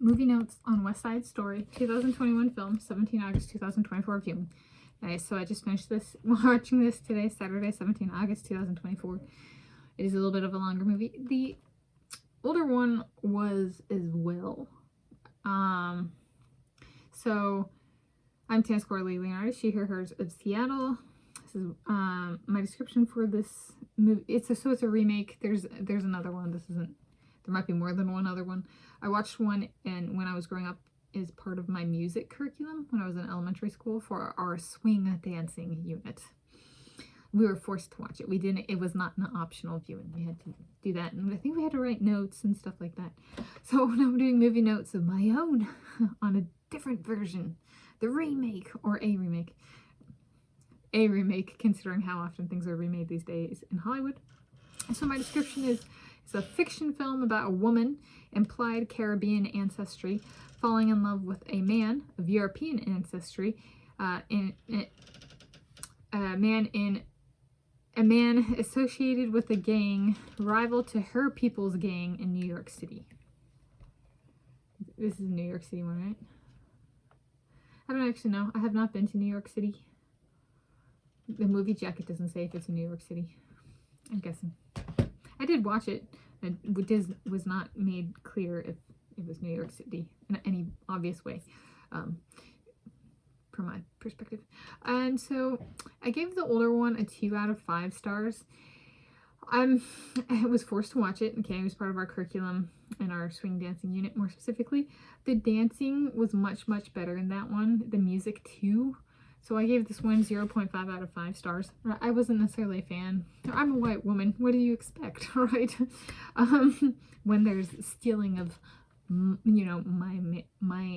movie notes on West Side Story, 2021 film, 17 August 2024 viewing. Nice, so I just finished this, watching this today, Saturday, 17 August 2024. It is a little bit of a longer movie. The older one was as well. So I'm Tannis Corley Leonardo, she, her, hers of Seattle. This is my description for this movie. It's a remake. There's another one. This isn't. There might be more than one other one. I watched one, and when I was growing up, as part of my music curriculum when I was in elementary school for our swing dancing unit. We were forced to watch it. We didn't. It was not an optional viewing. We had to do that, and I think we had to write notes and stuff like that. So now I'm doing movie notes of my own on a different version, the remake or a remake. A remake, considering how often things are remade these days in Hollywood. So my description is, it's a fiction film about a woman, implied Caribbean ancestry, falling in love with a man of European ancestry, a man associated with a gang rival to her people's gang in New York City. This is New York City one, right? I don't actually know. I have not been to New York City. The movie jacket doesn't say if it's in New York City. I'm guessing. I did watch it. It was not made clear if it was New York City in any obvious way, from my perspective. And so I gave the older one a 2 out of 5 stars. I was forced to watch it. Okay, it was part of our curriculum in our swing dancing unit, more specifically. The dancing was much, much better in that one. The music too. So I gave this one 0.5 out of 5 stars. I wasn't necessarily a fan. I'm a white woman. What do you expect, right? When there's stealing of, you know, my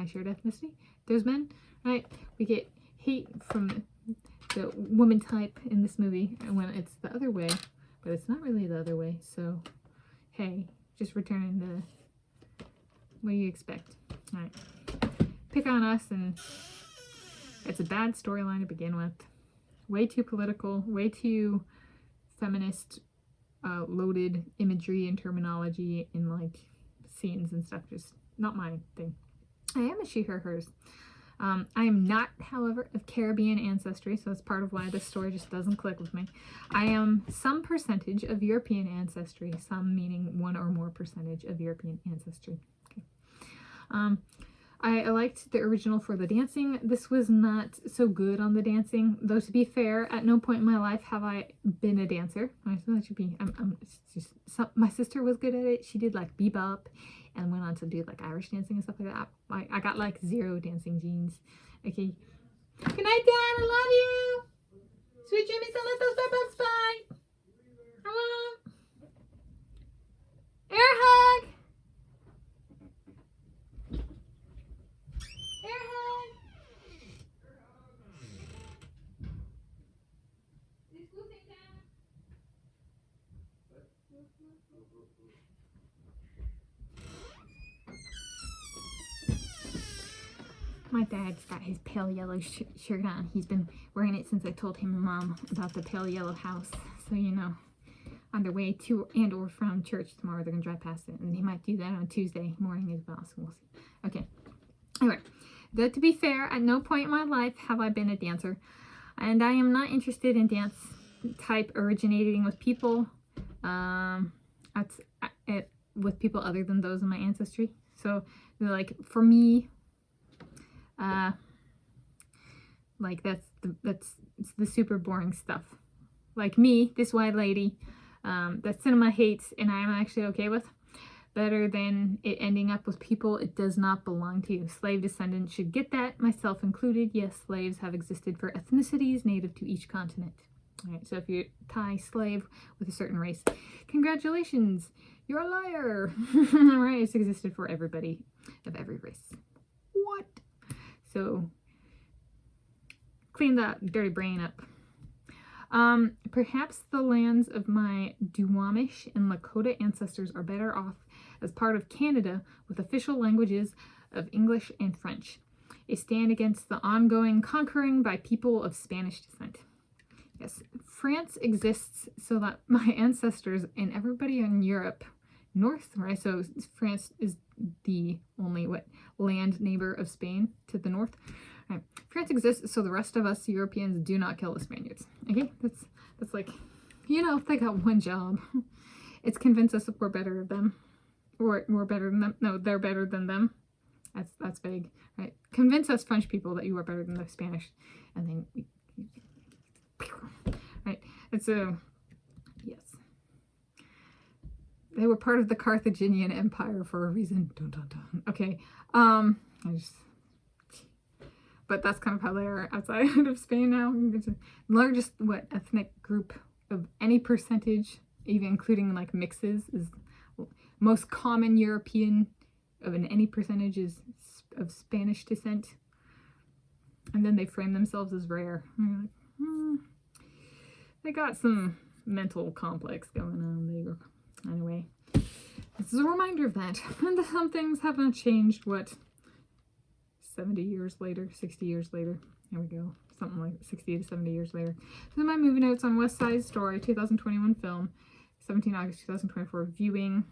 shared ethnicity, those men, right? We get hate from the woman type in this movie, and when it's the other way, but it's not really the other way. So, hey, just returning to what do you expect, all right? Pick on us, and it's a bad storyline to begin with. Way too political, way too feminist, loaded imagery and terminology in like scenes and stuff. Just not my thing. I am a she, her, hers. I am not, however, of Caribbean ancestry, so that's part of why this story just doesn't click with me. I am some percentage of European ancestry, some meaning 1 or more percentage of European ancestry. Okay. I liked the original for the dancing. This was not so good on the dancing, though to be fair, at no point in my life have I been a dancer. That should be, my sister was good at it. She did like bebop and went on to do like Irish dancing and stuff like that. I got like 0 dancing genes. Okay. Good night, Dad. I love you. Sweet dreams, don't let those bubbles fly. Come on. Air hug. My dad's got his pale yellow shirt on. He's been wearing it since I told him and Mom about the pale yellow house. So, you know, on their way to and or from church tomorrow, they're going to drive past it. And they might do that on Tuesday morning as well. So we'll see. Okay. Anyway, to be fair, at no point in my life have I been a dancer. And I am not interested in dance type originating with people, with people other than those in my ancestry. So, like, for me, like that's the super boring stuff. Like me, this white lady, that cinema hates and I'm actually okay with, better than it ending up with people it does not belong to. Slave descendants should get that, myself included. Yes, slaves have existed for ethnicities native to each continent. All right, so if you tie slave with a certain race, congratulations, you're a liar. Right, it's existed for everybody of every race. What? So clean that dirty brain up. Perhaps the lands of my Duwamish and Lakota ancestors are better off as part of Canada with official languages of English and French. A stand against the ongoing conquering by people of Spanish descent. Yes, France exists so that my ancestors and everybody in Europe north, right? So France is the only land neighbor of Spain to the north. Right. France exists so the rest of us Europeans do not kill the Spaniards. Okay, that's like, you know, if they got one job, it's convince us that we're better than them, or we're better than them. No, they're better than them. That's vague, right? Convince us French people that you are better than the Spanish, and then right. It's a yes. They were part of the Carthaginian Empire for a reason. Dun, dun, dun. Okay. But that's kind of how they are outside of Spain now. It's the largest ethnic group of any percentage, even including like mixes, is most common European of any percentage is of Spanish descent. And then they frame themselves as rare. And you're like, they got some mental complex going on. Anyway, this is a reminder of that. And some things have not changed, 70 years later, 60 years later. There we go. Something like 60 to 70 years later. So my movie notes on West Side Story, 2021 film, 17 August 2024 viewing.